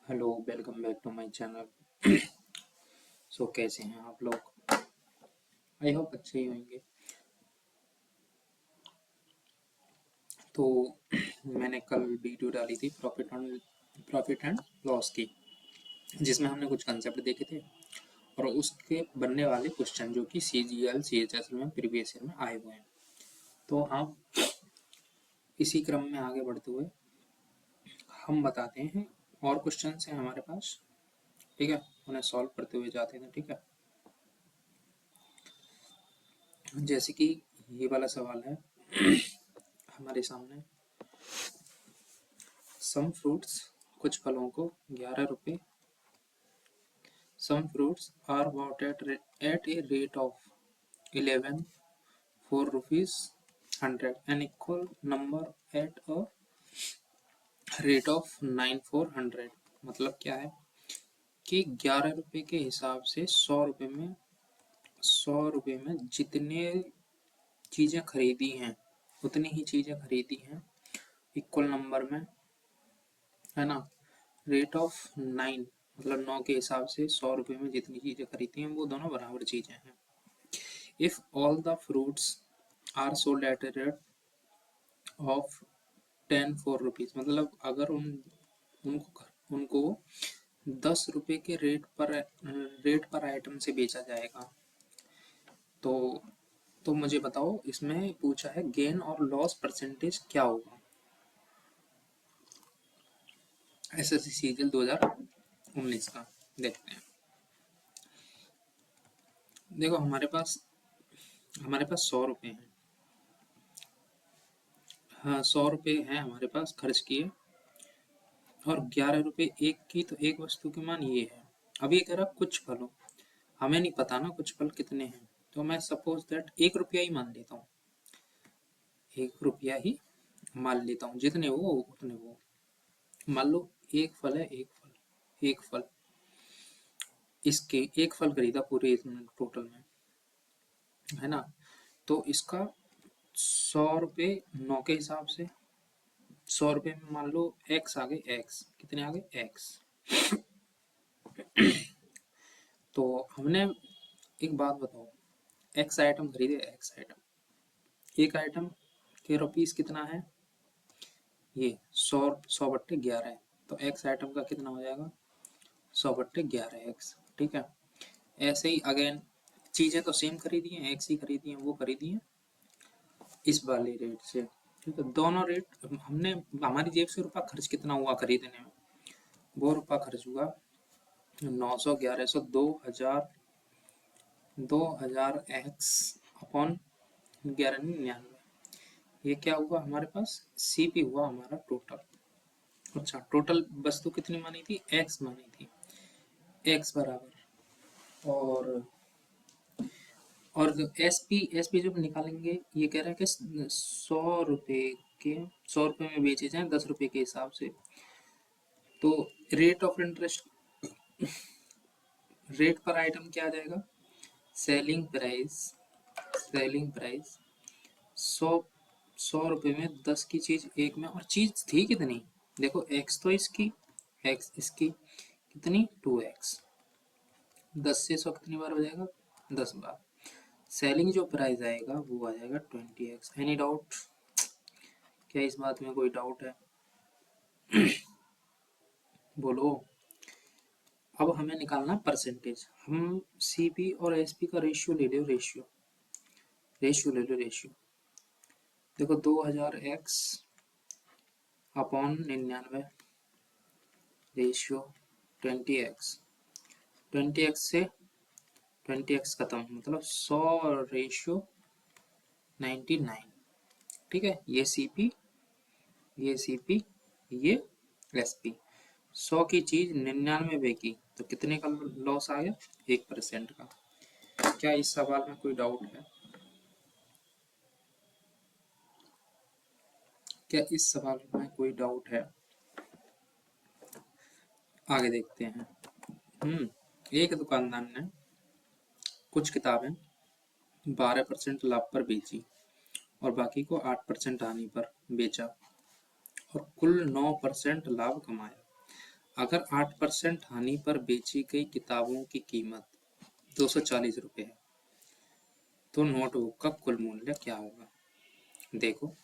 Hello, welcome back to my channel. So कैसे हैं आप लोग? आई होप अच्छे ही होंगे। तो मैंने कल वीडियो डाली थी प्रॉफिट एंड लॉस की, जिसमें हमने कुछ कंसेप्ट देखे थे और उसके बनने वाले क्वेश्चन जो कि CGL CHS में प्रीवियस ईयर में आए हुए हैं। तो हम इसी क्रम में आगे बढ़ते हुए हम बताते हैं और क्वेश्चन हैं हमारे पास, ठीक है, उन्हें सॉल्व करते हुए जाते हैं, ठीक है। जैसे कि ये वाला सवाल है हमारे सामने, सम फ्रूट्स, कुछ फलों को 11 रुपए, some fruits are bought at a rate of 11 4 rupees 100 an equal number at a rate of 9 400। मतलब क्या है कि 11 रुपए के हिसाब से 100 रुपए में जितने चीजें खरीदी हैं उतनी ही चीजें खरीदी हैं इक्वल नंबर में, है ना। रेट ऑफ 9 मतलब 9 के हिसाब से 100 रुपए में जितनी चीजें खरीदती हैं वो दोनों बराबर चीजें हैं। If all the fruits are sold at a rate of 10 4 rupees, मतलब अगर उनको उनको 10 रुपए के रेट पर आइटम से बेचा जाएगा, तो मुझे बताओ इसमें पूछा है गेन और लॉस परसेंटेज क्या होगा। SSC सीजीएल 2019 का देखते हैं। देखो हमारे पास 100 रुपए हैं। हाँ, 100 रुपए हैं हमारे पास खर्च किए और 11 रुपए एक की, तो एक वस्तु की मान ये है। अब ये कह रहा कुछ फलों, हमें नहीं पता ना कुछ फल कितने हैं, तो मैं सपोज दैट 1 रुपया ही मान लेता हूँ, 1 रुपया ही मान लेता हूँ, जितने वो उतने वो। मान लो एक फल है, एक फल, इसके एक फल खरीदा पूरे इसमें टोटल में, है ना। तो इसका 100 रुपए 9 के हिसाब से, 100 रुपए में मान लो एक्स आ गए, एक्स कितने आ गए, एक्स। तो हमने एक बात बताओ, एक्स आइटम खरीदे, एक्स आइटम, एक आइटम के रुपीस कितना है, ये 100 100/11 है, तो एक्स आइटम का कितना हो जाएगा, 100/11 एक्स, ठीक है। ऐसे ही अगेन चीजें तो सेम खरीदी हैं, एक्स ही खरीदी हैं, वो खरीदी हैं इस वाले रेट से, ठीक है। दोनों रेट हमने, हमारी जेब से रुपया खर्च कितना हुआ खरीदने में, वो रुपया खर्च हुआ 900 1100 2000 एक्स अपॉन 1199। ये क्या हुआ हमारे पास, सीपी हुआ हमारा टोटल। अच्छा, टोटल वस्तु कितनी मानी थी, एक्स मानी थी, एक्स बराबर, और एसपी जब निकालेंगे, ये कह रहा है कि 100 रुपए के, 100 रुपए में बेचे जाएं 10 रुपए के हिसाब से, तो रेट ऑफ इंटरेस्ट, रेट पर आइटम क्या आ जाएगा, सेलिंग प्राइस, सेलिंग प्राइस 100 100 रुपए में 10 की चीज एक में, और चीज थी कितनी, देखो एक्स तो इसकी, एक्स इसकी, कितनी 2x, 10 से 100 कितनी बार हो जाएगा, 10 बार। सेलिंग जो प्राइस आएगा वो आ जाएगा 20x। एनी डाउट, क्या इस बात में कोई डाउट है, बोलो। अब हमें निकालना परसेंटेज, हम सीपी और एसपी का रेशियो ले लो, रेशियो ले लो, रेशियो देखो 2000x upon 99 ratio 20x, 20x से 20x खत्म, मतलब 100 रेशियो 99, ठीक है। ये सीपी, ये सीपी, ये एसपी। 100 की चीज 99 बेची तो कितने का लॉस आ गया, 1% का। क्या इस सवाल में कोई डाउट है, क्या इस सवाल में कोई डाउट है, आगे देखते हैं। एक दुकानदार ने कुछ किताबें 12% लाभ पर बेची और बाकी को 8% हानि पर बेचा और कुल 9% लाभ कमाया। अगर 8% हानि पर बेची गई किताबों की कीमत 240 रुपये है तो नोटबुक का कुल मूल्य क्या होगा। देखो,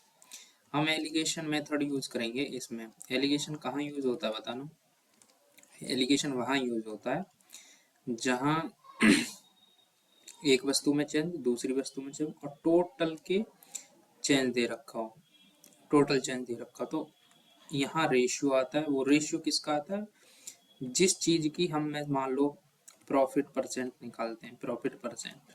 हम एलिगेशन मेथड यूज करेंगे। इसमें एलिगेशन कहाँ यूज होता है बताना। एलिगेशन वहाँ यूज होता है जहाँ एक वस्तु में चेंज, दूसरी वस्तु में चेंज और टोटल के चेंज दे रखा हो, टोटल चेंज दे रखा, तो यहाँ रेशियो आता है। वो रेशियो किसका आता है, जिस चीज की हम मान लो प्रॉफिट परसेंट निकालते हैं, प्रॉफिट परसेंट,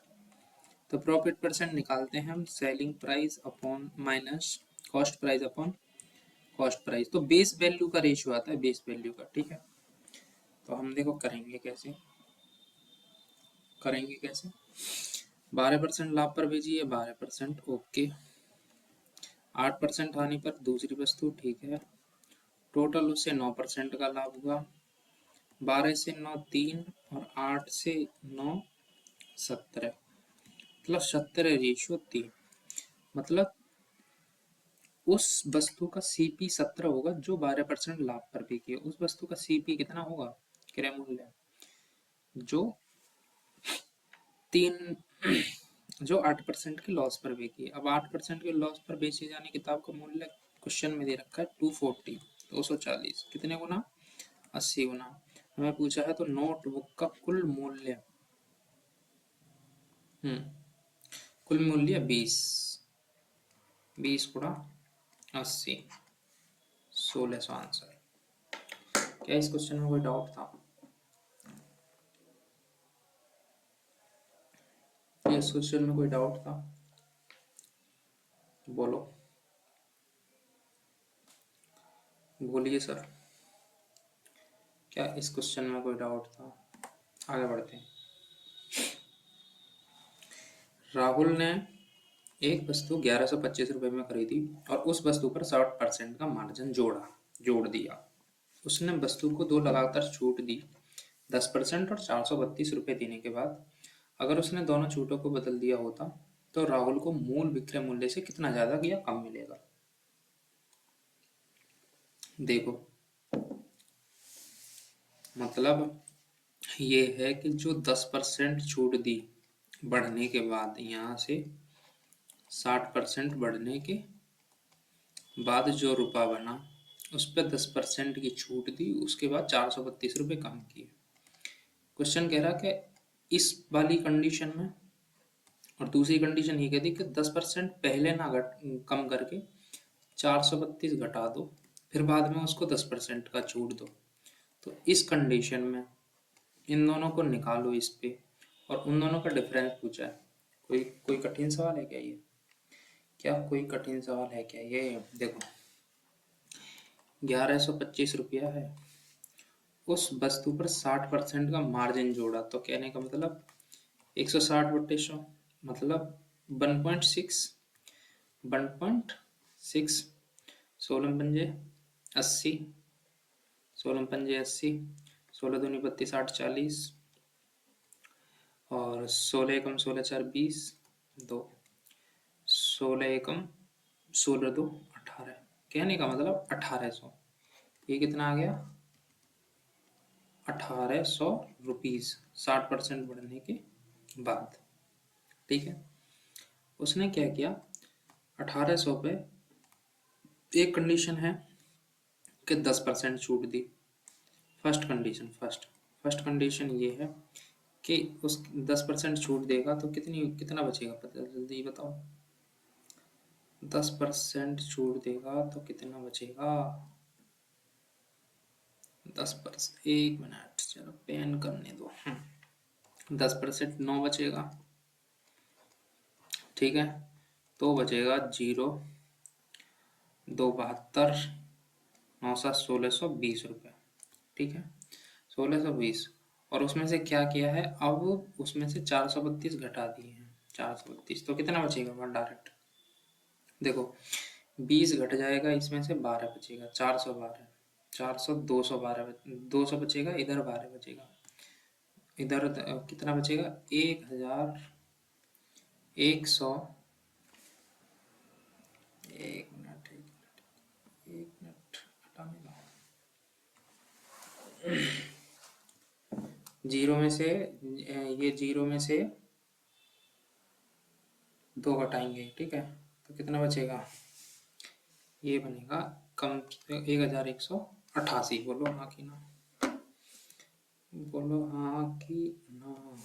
तो प्रॉफिट परसेंट निकालते हैं हम selling price upon minus cost price upon cost price, तो बेस वैल्यू का रेशियो आता है, बेस वैल्यू का। ठीक है, तो हम देखो करेंगे कैसे, करेंगे कैसे। 12% लाभ पर भेजिए, 12%, ओके। 8% हानि पर दूसरी वस्तु, ठीक है। टोटल उससे 9% का लाभ हुआ। 12 से 9 3 और 8 से 9 17, मतलब 17 रेशियो 3। मतलब उस वस्तु का सीपी 17 होगा जो 12% लाभ पर बिकी है। उस वस्तु का सीपी कितना होगा, क्रय मूल्य, जो 3 जो 8% के लॉस पर बिकी। अब 8% के लॉस पर बेची जाने किताब का मूल्य क्वेश्चन में दे रखा है 240, 240 कितने गुना, 80 गुना। हमें पूछा है तो नोटबुक का कुल मूल्य, कुल मूल्य 20, 20 गुणा 80, 1600 आंसर। क्या इस क्वेश्चन में कोई डाउट था? इस क्वेश्चन में कोई डाउट था, बोलो, बोलिए सर, क्या इस क्वेश्चन में कोई डाउट था? आगे बढ़ते हैं। राहुल ने एक वस्तु 1125 रुपए में खरीदी और उस वस्तु पर 60% का मार्जिन जोड़ दिया। उसने वस्तु को 2 लगातार छूट दी, 10% और 432 रुपए देने के बाद। अगर उसने दोनों छूटों को बदल दिया होता तो राहुल को मूल विक्रय मूल्य से कितना ज्यादा या कम मिलेगा। देखो, मतलब ये है कि जो 10% छूट दी बढ़ने के बाद, यहाँ से 60% बढ़ने के बाद जो रुपया बना उस पर 10% की छूट दी, उसके बाद 432 रुपये कम किए। क्वेश्चन कह रहा कि इस वाली कंडीशन में, और दूसरी कंडीशन ये कहती कि 10% पहले ना कम करके 432 घटा दो, फिर बाद में उसको 10% का छूट दो। तो इस कंडीशन में इन दोनों को निकालो इस पे, और उन दोनों का डिफरेंस पूछा है। कोई कठिन सवाल है क्या ये? क्या कोई कठिन सवाल है क्या ये? देखो, 1125 रुपया है, उस वस्तु पर 60% का मार्जिन जोड़ा, तो कहने का मतलब 160/100, मतलब 1.6, 1.6, 16 पंजे 80, 16 पंजे 80, 16 दूनी 32, 8 40, और 16 एकम 16 4 20, 2, 16 एकम 16 2 18, कहने का मतलब 1800। ये कितना आ गया, 1800 रुपीज 60% बढ़ने के बाद। ठीक है, उसने क्या किया, 1800 पे एक कंडीशन है कि 10% छूट दी। फर्स्ट कंडीशन, फर्स्ट कंडीशन ये है कि उस 10% छूट देगा तो कितना बचेगा, पता जल्दी बताओ। 10% छूट देगा तो कितना बचेगा, 10%, 1 मिनट, चलो पेन करने दो। 10% 9 बचेगा, ठीक है, तो बचेगा 0, 2 72, 9 7 1620 रुपये। ठीक है, 1620, और उसमें से क्या किया है, अब उसमें से 432 घटा दिए हैं, 432, तो कितना बचेगा वहाँ डायरेक्ट। देखो, 20 घट जाएगा, इसमें से 12 बचेगा, 412, 400, 212, 200 बचेगा, इधर 12 बचेगा, इधर कितना बचेगा, 1100, 1 मिनट, 1 मिनट हटाने दो, जीरो में से ये जीरो में से 2 घटाएंगे, ठीक है, तो कितना बचेगा, ये बनेगा कम 1188। बोलो हाँ कि ना, बोलो हाँ कि ना।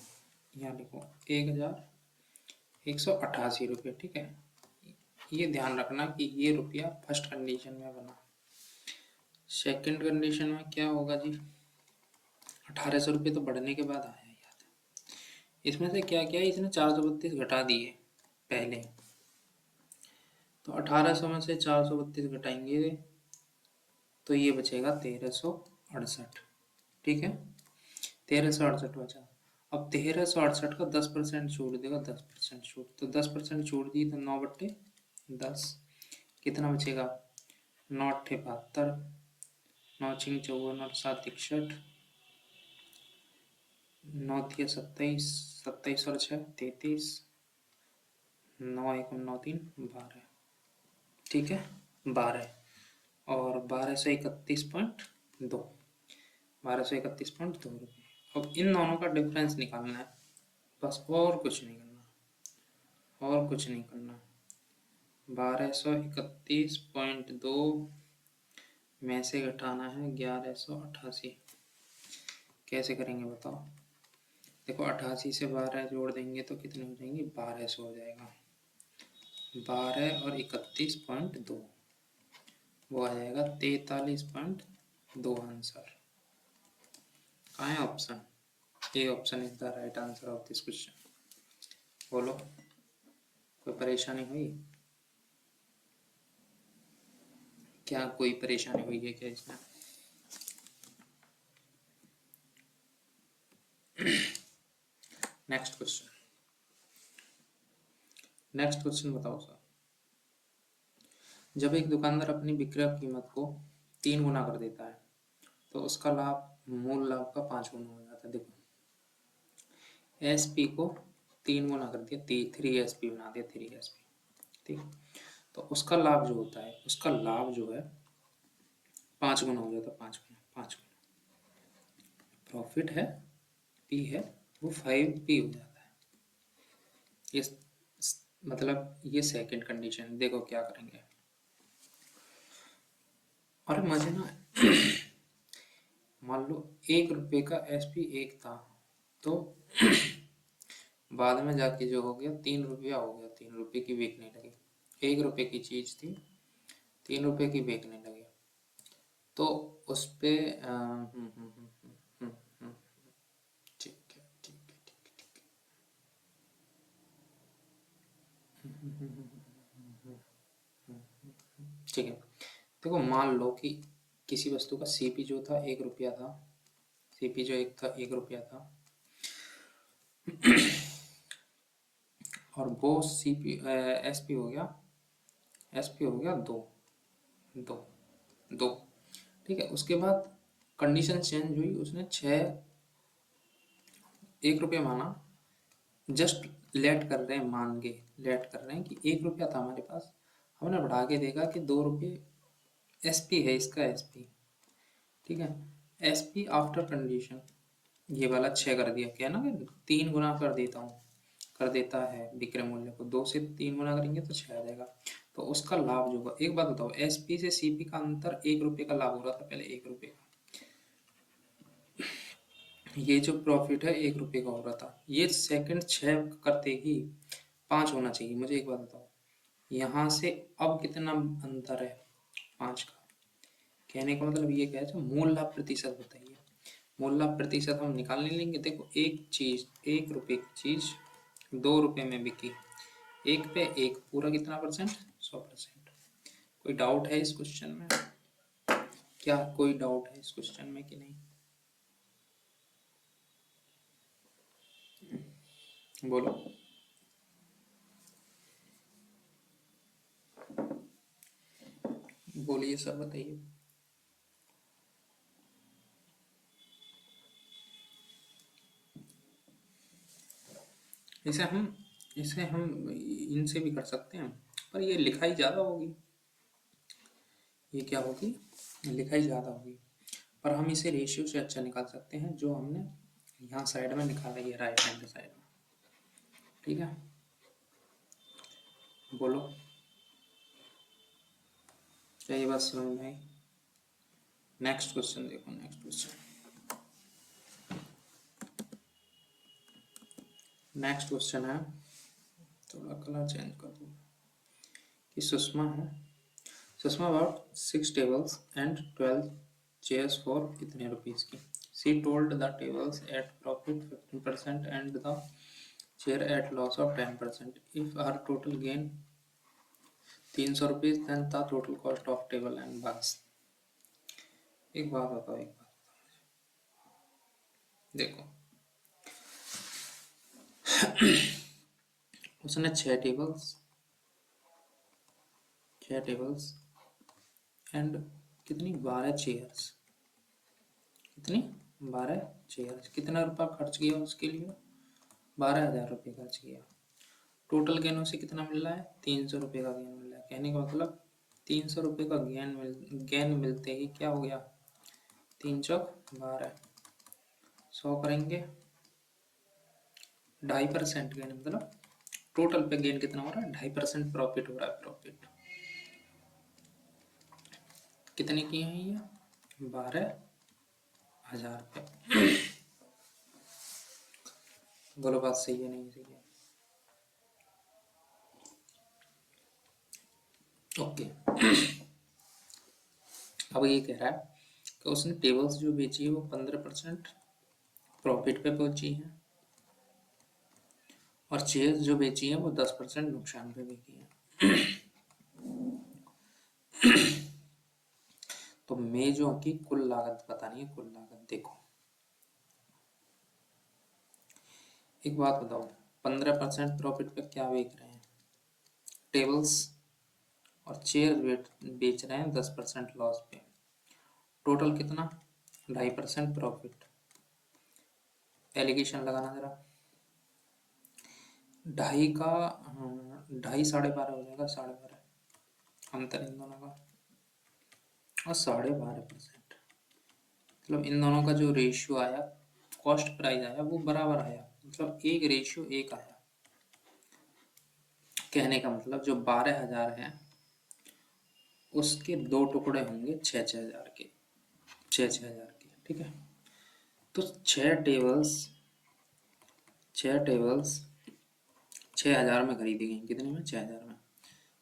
यहाँ लिखो 1188 रुपये, ठीक है। ये ध्यान रखना कि ये रुपया फर्स्ट कंडीशन में बना। सेकंड कंडीशन में क्या होगा जी, 1800 रुपये तो बढ़ने के बाद आया याद। इसमें से क्या क्या है, इसने 432 घटा दिए पहले, तो 1800 में से 432 घटाएंगे तो ये बचेगा 1368, ठीक है। 1368 बचा। अब 1368 का 10% छोड़ देगा, 10% छूट, तो 10% छोड़ दी तो 9/10, कितना बचेगा, 9×8 = 72, 9×6 = 54 और 7×61, 9×3 = 27, 27 और 6 = 33, 9×1 = 9, 3 = 12, ठीक है, 12 और 1231.2, 1231.2 रुपये। अब इन दोनों का डिफरेंस निकालना है बस, और कुछ नहीं करना, और कुछ नहीं करना। 1231.2 में से घटाना है 1188। कैसे करेंगे बताओ, देखो 88 से 12 जोड़ देंगे तो कितने हो जाएंगे, 1200 हो जाएगा। 12 और 31.2 वो आ जाएगा 43.2 आंसर। कहाँ है option, A option is the right answer of this question. बोलो कोई परेशानी हुई क्या, कोई परेशानी हुई है क्या इसमें? नेक्स्ट क्वेश्चन, नेक्स्ट क्वेश्चन बताओ सर। जब एक दुकानदार अपनी विक्रय कीमत को 3 गुना कर देता है तो उसका लाभ मूल लाभ का 5 गुना हो जाता है। देखो एसपी को 3 गुना कर दिया, 3SP बना दिया, 3SP, ठीक। तो उसका लाभ जो होता है, उसका लाभ जो है 5 गुना हो जाता है, 5 गुना, 5 गुना। प्रॉफिट है पी है वो 5P हो जाता है। ये मतलब ये सेकंड कंडीशन। देखो क्या करेंगे, अरे मजे ना मान लो 1 रुपये का एसपी 1 था, तो बाद में जाके जो हो गया 3 रुपया हो गया, 3 रुपये की बिकने लगी। 1 रुपये की चीज थी, 3 रुपये की बिकने लगी, तो उस पे ठीक है, ठीक है, ठीक है, ठीक है। देखो मान लो कि किसी वस्तु का सीपी जो था 1 रुपया था, सीपी जो एक था 1 रुपया था, और वो सीपी एसपी हो गया, एसपी हो गया 2, 2, 2, ठीक है। उसके बाद कंडीशन चेंज हुई, उसने 1 रुपया माना, जस्ट लेट कर रहे हैं, मान के लेट कर रहे हैं कि 1 रुपया था हमारे पास, हमने बढ़ा के देखा कि 2 रुपये एसपी है, इसका एसपी, ठीक है। एसपी आफ्टर कंडीशन ये वाला 6 कर दिया, क्या ना कि 3 गुना कर देता हूँ, कर देता है विक्रय मूल्य को, 2 से 3 गुना करेंगे तो 6 आ जाएगा। तो उसका लाभ जो होगा, एक बात बताओ, एसपी से सीपी का अंतर 1 रुपये का लाभ हो रहा था पहले, 1 रुपये का, ये जो प्रॉफिट है 1 रुपये का हो रहा था, ये सेकंड 6 करते ही 5 होना चाहिए। मुझे एक बात बताओ, यहाँ से अब कितना अंतर है, 5 का। कहने का मतलब ये क्या है, मूल लाभ प्रतिशत बताइए। मूल लाभ प्रतिशत हम निकाल नहीं लेंगे। देखो एक चीज 1 रुपये की चीज 2 रुपये में बिकी, 1 पे 1 पूरा कितना परसेंट, 100%। कोई डाउट है इस क्वेश्चन में, क्या कोई डाउट है इस क्वेश्चन में कि नहीं, बोलो। बोलिए सर, बताइए। इसे हम इनसे भी कर सकते हैं, पर ये लिखाई ज़्यादा होगी, ये क्या होगी, लिखाई ज़्यादा होगी। पर हम इसे रेशियो से अच्छा निकाल सकते हैं जो हमने यहाँ साइड में निकाला, ये राइट हैंड साइड में। ठीक है, बोलो क्या ये बात समझ में आई? नेक्स्ट क्वेश्चन देखो, नेक्स्ट क्वेश्चन है, थोड़ा कलर चेंज कर दूँ कि सुषमा है। Sushma bought 6 tables and 12 chairs for इतने रुपीस की. She told the tables at profit 15% and the chair at loss of 10%. If her total gain 300 rupees, then the total cost of table and bags. एक बात बताओ, देखो उसने 6 tables and कितनी 12 chairs, कितनी 12 chairs, कितना रुपया खर्च किया उसके लिए? 12,000 रुपये खर्च किया। टोटल गेन उसे कितना मिल रहा है? 300 रुपये का गेन मिल रहा है। कहने का मतलब 300 रुपये का गेन मिलते ही क्या हो गया? 3 चौक 12, 100 करेंगे 2.5% गेन, मतलब टोटल पे गेन कितना हो रहा है? 2.5% प्रॉफिट हो रहा है। प्रॉफिट कितने की है ये? 12,000 रुपये। बोलो बात सही है नहीं सही है? ओके। अब ये कह रहा है कि उसने टेबल्स जो बेची है वो 15% प्रॉफिट पे पहुंची है और चेयर्स जो बेची है वो 10% नुकसान पे बिकी है। तो मेजों की कुल लागत बतानी है। कुल लागत देखो, एक बात बताओ, 15% प्रॉफिट पे क्या बेच रहे हैं? टेबल्स और चेयर बेच रहे हैं 10% लॉस पे। टोटल कितना? 2.5% प्रॉफिट। एलिगेशन लगाना जरा। 2.5 का 2.5 12.5 हो जाएगा, 12.5 अंतर इन दोनों का, और 12.5%, मतलब इन दोनों का जो रेशियो आया, कॉस्ट प्राइस आया, वो बराबर आया, मतलब 1:1 आया। कहने का मतलब जो 12,000 है उसके 2 टुकड़े होंगे 6,000 के, 6,000 के। ठीक है, तो 6 टेबल्स 6,000 में खरीदी गई। कितने में? 6,000 में।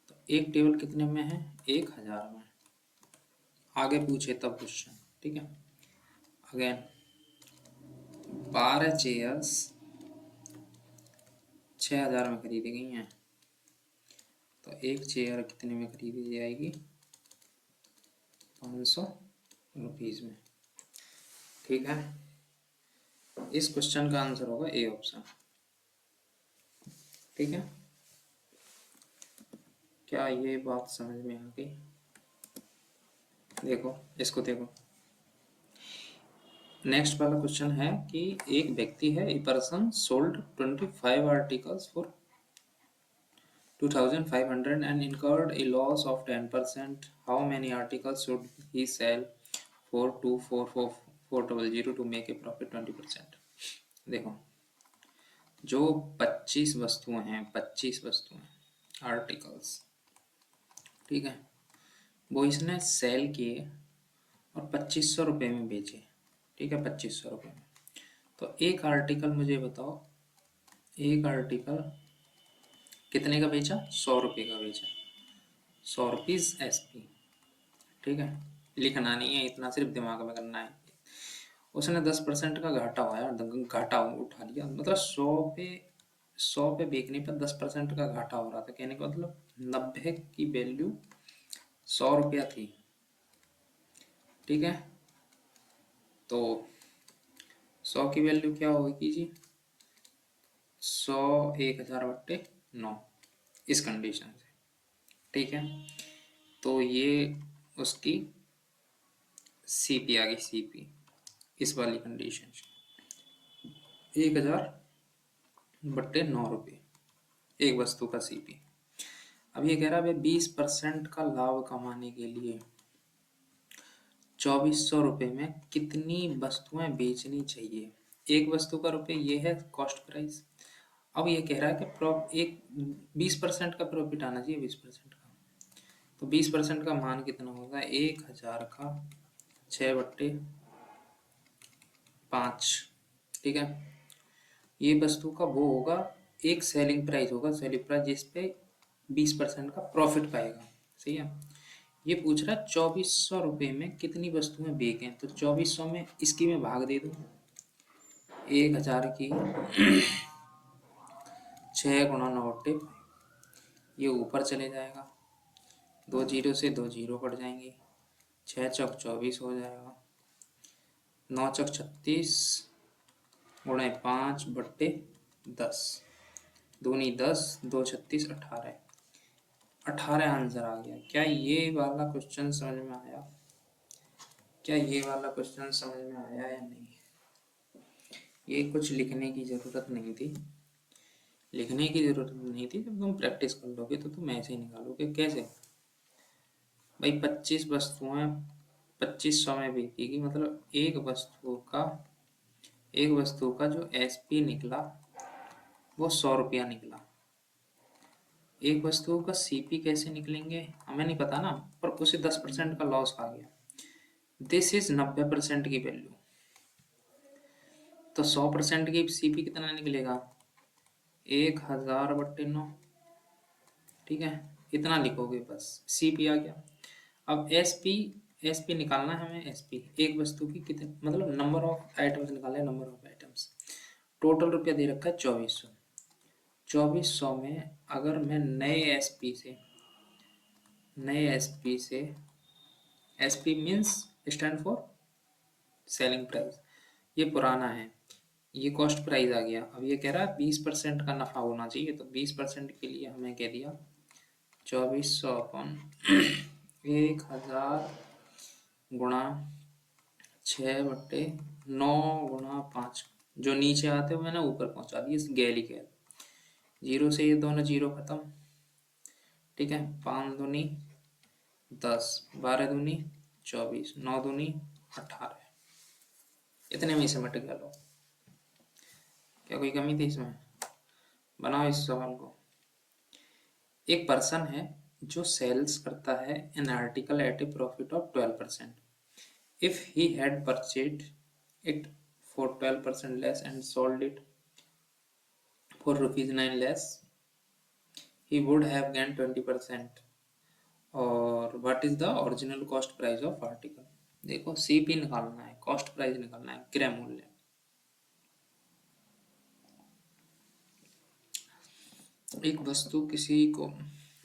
तो एक टेबल कितने में है? 1,000 में। आगे पूछे तब क्वेश्चन। ठीक है, अगेन 12 चेयर्स 6,000 में खरीदी गई हैं, तो एक चेयर कितने में खरीदी जाएगी? 500 रुपीज़ में। ठीक है, इस क्वेश्चन का आंसर होगा ए ऑप्शन। ठीक है, क्या ये बात समझ में आ गई? देखो इसको, देखो नेक्स्ट वाला क्वेश्चन है कि एक व्यक्ति है, a person sold 25 articles for 2,500 and incurred a loss of 10%. How many articles should he sell for 2,400 to make a profit 20%? देखो, जो 25 वस्तुएं हैं, 25 वस्तुएं आर्टिकल्स, ठीक है, वो इसने सेल किए और 2,500 रुपये में बेचे। ठीक है, 2,500 रुपये में। तो एक आर्टिकल मुझे बताओ, एक आर्टिकल कितने का बेचा? 100 रुपये का बेचा। 100 रुपीज़ SP। ठीक है, लिखना नहीं है इतना, सिर्फ दिमाग में करना है। उसने 10% का घाटा हुआ, घाटा उठा लिया, मतलब 100 पे बेचने पर 10% का घाटा हो रहा था। कहने का मतलब 90 की वैल्यू 100 रुपया थी। ठीक है, तो 100 की वैल्यू क्या होगी जी? 100 1,000/9 इस कंडीशन से। ठीक है, तो ये उसकी CP आ गई, CP इस वाली कंडीशन से 1,000/9 रुपये एक वस्तु का CP। अब ये कह रहा है 20% का लाभ कमाने के लिए ₹2400 में कितनी वस्तुएं बेचनी चाहिए। एक वस्तु का रुपये ये है कॉस्ट प्राइस। अब ये कह रहा है कि एक 20% का प्रॉफिट आना चाहिए, 20% का। तो 20% का मान कितना होगा, 1000 का 6/5। ठीक है, ये वस्तु का वो होगा, एक सेलिंग प्राइस होगा, सेलिंग प्राइस जिस पे 20% का प्रॉफिट पाएगा। सही है। ये पूछ रहा है 2400 में कितनी वस्तुएं बेचें, तो 2400 में इसकी मैं भाग दे दूं, 1000 की 6 गुणा 9/5, ये ऊपर चले जाएगा, 2 जीरो से 2 जीरो कट जाएंगे, 6 चौक 24 हो जाएगा, 9 चौक 36 गुणे 5/10, दूनी 10, 2 36 18, 18 आंसर आ गया। क्या ये वाला क्वेश्चन समझ में आया? क्या ये वाला क्वेश्चन समझ में आया या नहीं? ये कुछ लिखने की ज़रूरत नहीं थी, लिखने की ज़रूरत नहीं थी। जब तुम प्रैक्टिस कर लोगे तो तुम ऐसे ही निकालोगे। कैसे भाई, 25 वस्तुएं 2500 में बिकेगी, मतलब एक वस्तु का जो एसपी निकला वो 100 रुपया निकला। एक वस्तु का सीपी कैसे निकलेंगे हमें नहीं पता ना, पर उसे 10% का लॉस आ गया। दिस इज 90% की वैल्यू, तो 100% की सीपी कितना निकलेगा, 1000/9। ठीक है, इतना लिखोगे बस, सीपी आ गया। अब एसपी निकालना है हमें। एसपी एक वस्तु की कितने, मतलब नंबर ऑफ आइटम्स निकालना है, नंबर ऑफ आइटम्स। टोटल रुपया दे रखा है 2400। 2400 में अगर मैं नए एसपी से SP means stand for selling price, ये पुराना है, ये कॉस्ट प्राइस आ गया। अब ये कह रहा है 20% का नफा होना चाहिए, तो 20% के लिए हमें कह दिया 2400 अपन 1000 गुणा 6/9 गुणा 5, जो नीचे आते हुए मैंने ऊपर पहुंचा दिए, गैली गैल। जीरो से ये दोनों जीरो खत्म। ठीक है, 5 दूनी 10, 12 दूनी 24, 9 दूनी 18, इतने में ही सिमट गया। लो, क्या कोई कमी थी इसमें? बनाओ इस सवाल को। एक पर्सन है जो सेल्स करता है an article at a profit of 12%। If he had purchase it for 12% less and sold it for ₹9 less, he would have gained 20%। और what is the original cost price of article. देखो, CP निकालना है, cost price निकालना है, क्रय मूल्य।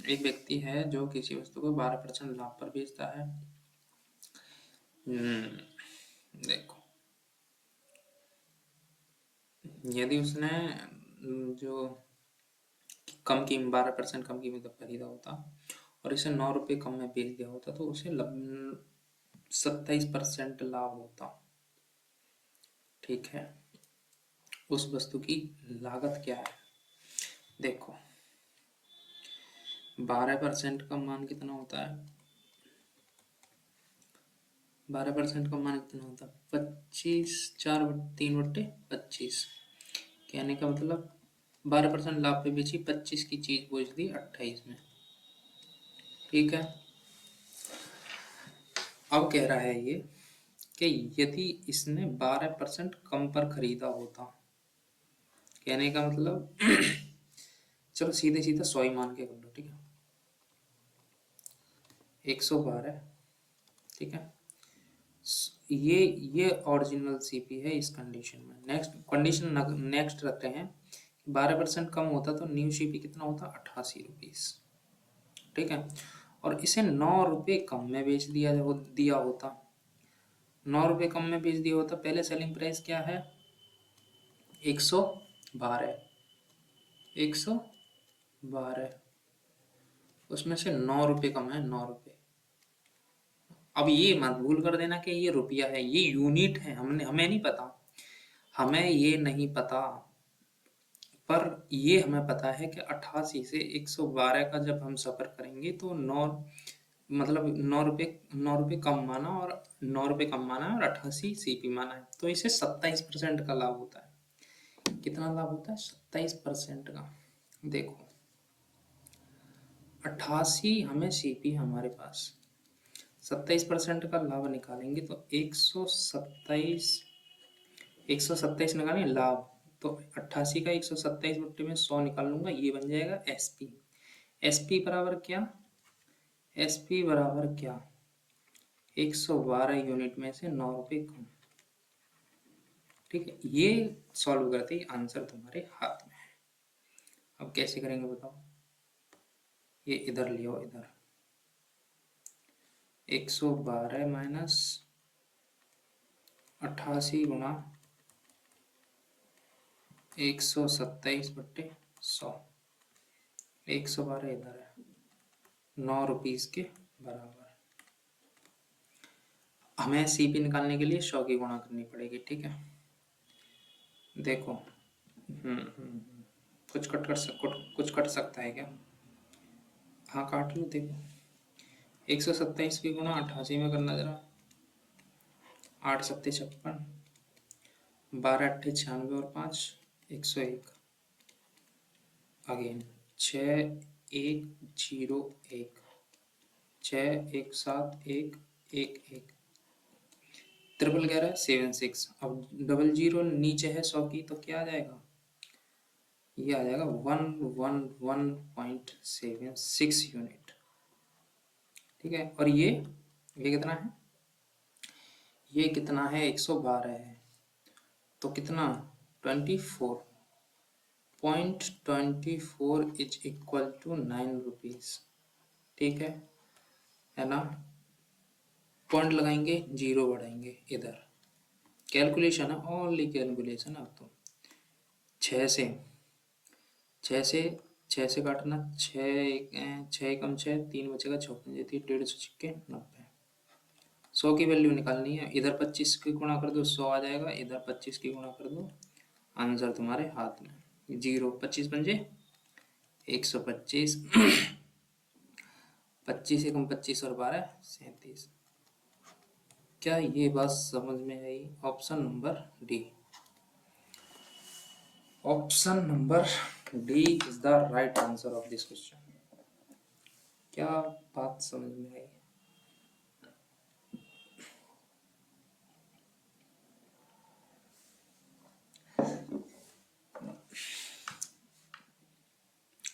एक व्यक्ति है जो किसी वस्तु को 12% लाभ पर बेचता है। देखो, यदि उसने जो 12% कम कीमत पर खरीदा होता और इसे 9 रुपये कम में बेच दिया होता, तो उसे 27% लाभ होता। ठीक है, उस वस्तु की लागत क्या है? देखो, 12% का मान कितना होता है? 12% का मान कितना होता है? 25, 4/3/25। कहने का मतलब 12% लाभ पे बेची, 25 की चीज बेच दी 28 में। ठीक है, अब कह रहा है ये कि यदि इसने 12% कम पर खरीदा होता, कहने का मतलब चलो सीधे सीधा 100 ही मान के कर लो। ठीक है, 112। ठीक है, ये ओरिजिनल सीपी है इस कंडीशन में। नेक्स्ट रखते हैं, 12% कम होता तो न्यू सीपी कितना होता, 88 रुपीस। ठीक है, और इसे 9 रुपये कम में बेच दिया होता, 9 रुपये कम में बेच दिया होता। पहले सेलिंग प्राइस क्या है, 112, 112, उसमें से 9 रुपये कम है, 9 रुपये। अब ये मत भूल कर देना कि ये रुपया है, ये यूनिट है। हमें नहीं पता, हमें ये नहीं पता, पर ये हमें पता है कि 88 से 112 का जब हम सफर करेंगे तो 9 मतलब 9 रुपये कम माना और 9 रुपये कम माना है और 88 सीपी माना है, तो इसे 27% का लाभ होता है। कितना लाभ होता है? 27% का। देखो 88 हमें सीपी हमारे पास, 27% का लाभ निकालेंगे तो 127 निकालेंगे लाभ, तो 88 का 127 बट्टे में 100 निकाल लूंगा, ये बन जाएगा एसपी। एसपी बराबर क्या? एसपी बराबर क्या? 112 यूनिट में से 9 रुपये कम। ठीक है, ये सॉल्व करते ही आंसर तुम्हारे हाथ में है। अब कैसे करेंगे बताओ? ये इधर ले आओ, इधर 112 माइनस 88 गुणा 127 बट्टे 100, 112 इधर है, 9 रुपीज के बराबर। हमें सीपी निकालने के लिए 100 की गुणा करनी पड़ेगी। ठीक है, देखो कुछ कट सकता है क्या? हाँ काट लो। देखो 127 की गुणा 88 में करना जरा, 8 सत्ते 56, 12 अट्ठे 96 और 5 101, अगेन 6101, 617111, 1176। अब 00 नीचे है 100 की, तो क्या आ जाएगा? ये आ जाएगा 111.76 यूनिट। ठीक है, और ये कितना है? ये कितना है? 112 है, तो कितना? 24.24 इज इक्वल टू 9 रुपीज। ठीक है ना? पॉइंट लगाएंगे, जीरो बढ़ाएंगे, इधर कैलकुलेशन है, ओनली कैलकुलेशन। अब तो 6 से काटना, 6 कम 6 3 बचेगा, 6 पंजे 150 छिक्के 90। 100 की वैल्यू निकालनी है, इधर 25 की गुणा कर दो 100 आ जाएगा, इधर 25 की गुणा कर दो, आंसर तुम्हारे हाथ में। 0 25 पंजे 125, 25 एकम 25 और 12 37। क्या ये बात समझ में आई? Option number D, option number D is the right answer of this question. क्या बात समझ में आई?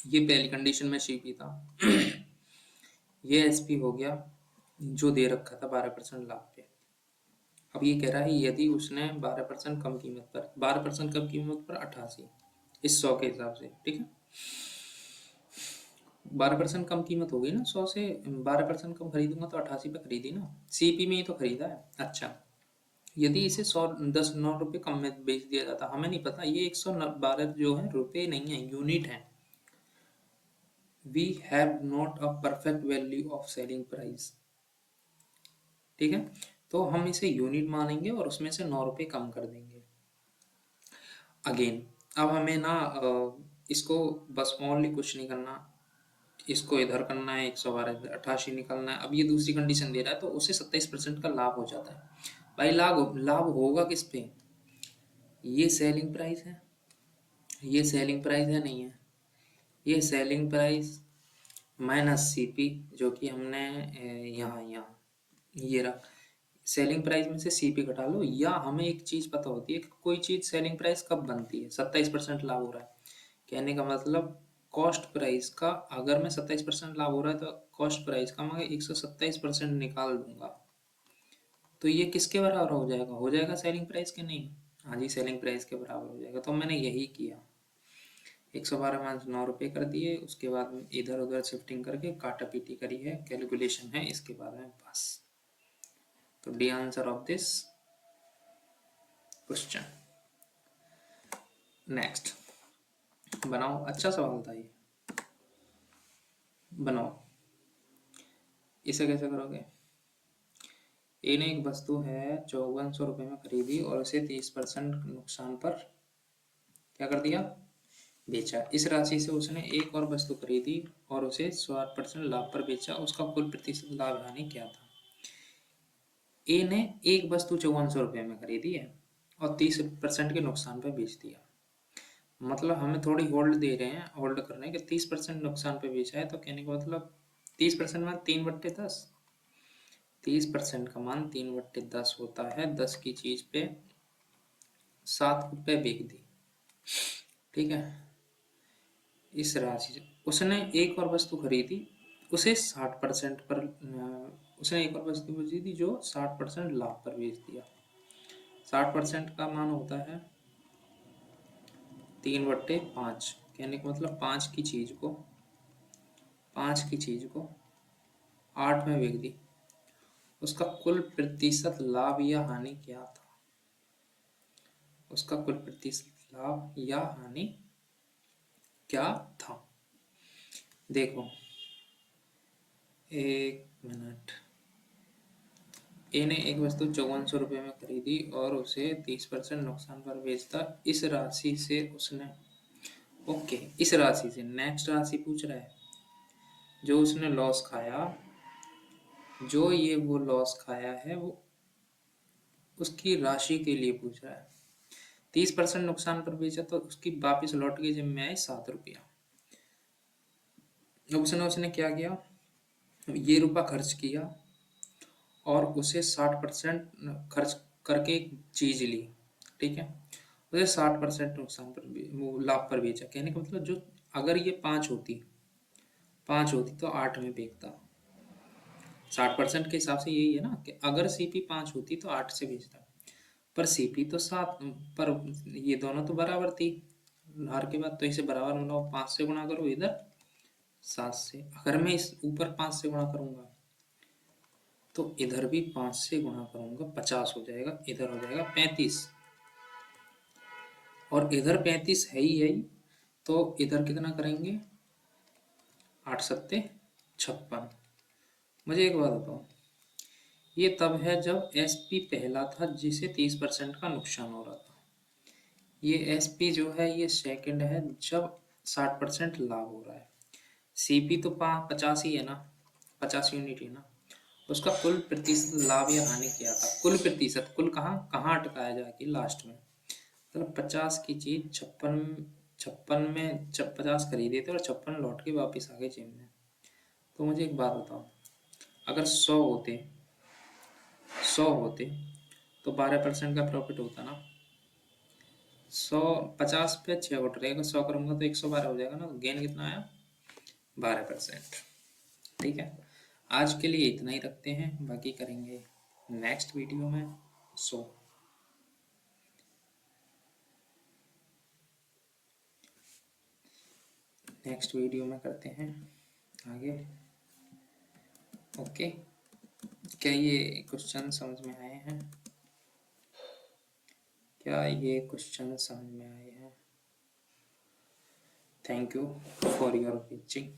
ये पहली कंडीशन में सीपी था, ये एसपी हो गया जो दे रखा था 12% लाभ पे। अब ये कह रहा है यदि उसने 12% कम कीमत पर, 12% कम कीमत पर 88, इस 100 के हिसाब से। ठीक है, 12% कम कीमत होगी ना, 100 से 12% कम खरीदूंगा तो 88 पे खरीदी ना, सीपी में ही तो खरीदा है। अच्छा, यदि इसे 9 रुपये कम में बेच दिया जाता, हमें नहीं पता, ये 112 जो है रुपये नहीं है, यूनिट है। We have not a perfect value of selling price. ठीक है, तो हम इसे यूनिट मानेंगे और उसमें से 9 रुपये कम कर देंगे। अगेन अब हमें ना इसको बस ओनली कुछ नहीं करना, इसको इधर करना है, 112 88 निकालना है। अब ये दूसरी कंडीशन दे रहा है तो उसे 27% का लाभ हो जाता है। भाई लाभ होगा किस पे? ये सेलिंग प्राइस है, ये सेलिंग प्राइस है, नहीं है, ये सेलिंग प्राइस माइनस सीपी, जो कि हमने यहाँ ये रहा, सेलिंग प्राइस में से सीपी घटा लो। या हमें एक चीज पता होती है कि कोई चीज सेलिंग प्राइस कब बनती है, 27% लाभ हो रहा है, कहने का मतलब कॉस्ट प्राइस का, अगर मैं 27% लाभ हो रहा है तो कॉस्ट प्राइस का मैं 127% निकाल दूंगा, तो ये किसके बराबर हो जाएगा? हो जाएगा सेलिंग प्राइस के, नहीं? हाँ जी, सेलिंग प्राइस के बराबर हो जाएगा। तो मैंने यही किया, 112 माइनस 9 रुपये कर दिए, उसके बाद इधर उधर शिफ्टिंग करके काटा पीटी करी है, कैलकुलेशन है इसके बाद में, बस। तो D answer of this question. Next बनाओ, अच्छा सवाल था ये, बनाओ। इसे कैसे करोगे? ए ने एक वस्तु है 5400 रुपये में खरीदी और उसे 30% नुकसान पर क्या कर दिया? बेचा। इस राशि से उसने एक और वस्तु खरीदी और उसे 60% लाभ पर बेचा। उसका कुल प्रतिशत लाभ हानि क्या था? ए ने एक वस्तु 5400 रुपये में खरीदी है और 30% के नुकसान पे बेच दिया। मतलब हमें थोड़ी होल्ड दे रहे हैं, होल्ड कर रहे हैं कि 30% नुकसान पे बेचा है, तो कहने का मतलब 30% मान 3/10, 30% का मान 3/10 होता है। 10 की चीज पे 7 रुपये बेच दी, ठीक है। इस राशि से उसने एक और वस्तु खरीदी, उसे 60% पर उसने एक और वस्तु खरीदी जो 60% लाभ पर बेच दिया। 60% का मान होता है 3/5, कहने का मतलब 5 की चीज को 8 में बेच दी। उसका कुल प्रतिशत लाभ या हानि क्या था? उसका कुल प्रतिशत लाभ या हानि क्या था? देखो, एक मिनट। ए ने एक वस्तु 5400 रुपये में खरीदी और उसे 30% नुकसान पर बेचता। इस राशि से उसने, ओके, इस राशि से नेक्स्ट राशि पूछ रहा है जो उसने लॉस खाया, जो ये वो लॉस खाया है वो उसकी राशि के लिए पूछ रहा है। 30% नुकसान पर बेचा तो उसकी वापिस लौट के जिम्मे में आई 7 रुपया। अब उसने क्या किया, ये रुपया खर्च किया और उसे 60% खर्च करके एक चीज ली, ठीक है। उसे 60% नुकसान पर वो लाभ पर बेचा। कहने का मतलब जो अगर ये 5 होती तो 8 में बेचता। 60% के हिसाब से यही है ना कि अगर सीपी 5 होती तो 8 से बेचता, पर सीपी तो 7 पर, ये दोनों तो बराबर थी। हार के बाद तो इसे बराबर बनाओ, 5 से गुणा करो इधर 7 से। अगर मैं इस ऊपर 5 से गुणा करूंगा तो इधर भी 5 से गुणा करूंगा, 50 हो जाएगा, इधर हो जाएगा 35, और इधर 35 है ही, तो इधर कितना करेंगे, 8 सत्ते 56। मुझे एक बात बताओ, ये तब है जब एसपी पहला था जिसे 30% का नुकसान हो रहा था। ये एसपी जो है ये सेकंड है जब 60% लाभ हो रहा है। सीपी तो 50 ही है ना, 50 यूनिट है ना। उसका कुल प्रतिशत लाभ या हानि क्या था? कुल प्रतिशत, कुल कहाँ कहाँ अटकाया जाके लास्ट में। मतलब 50 की चीज 56 में 50 खरीदे थे और 56 लौट के वापस आ गए जेब में। तो मुझे एक बात बताओ, अगर 100 होते तो 12% का प्रॉफिट होता ना। 50 पे 6 उठ रहेगा, 100 करूंगा तो 112 हो जाएगा ना। गेन कितना आया, 12%। ठीक है, आज के लिए इतना ही रखते हैं, बाकी करेंगे नेक्स्ट वीडियो में। सो नेक्स्ट वीडियो में करते हैं आगे। ओके, क्या ये क्वेश्चन समझ में आए हैं? क्या ये क्वेश्चन समझ में आए हैं? Thank you for your watching.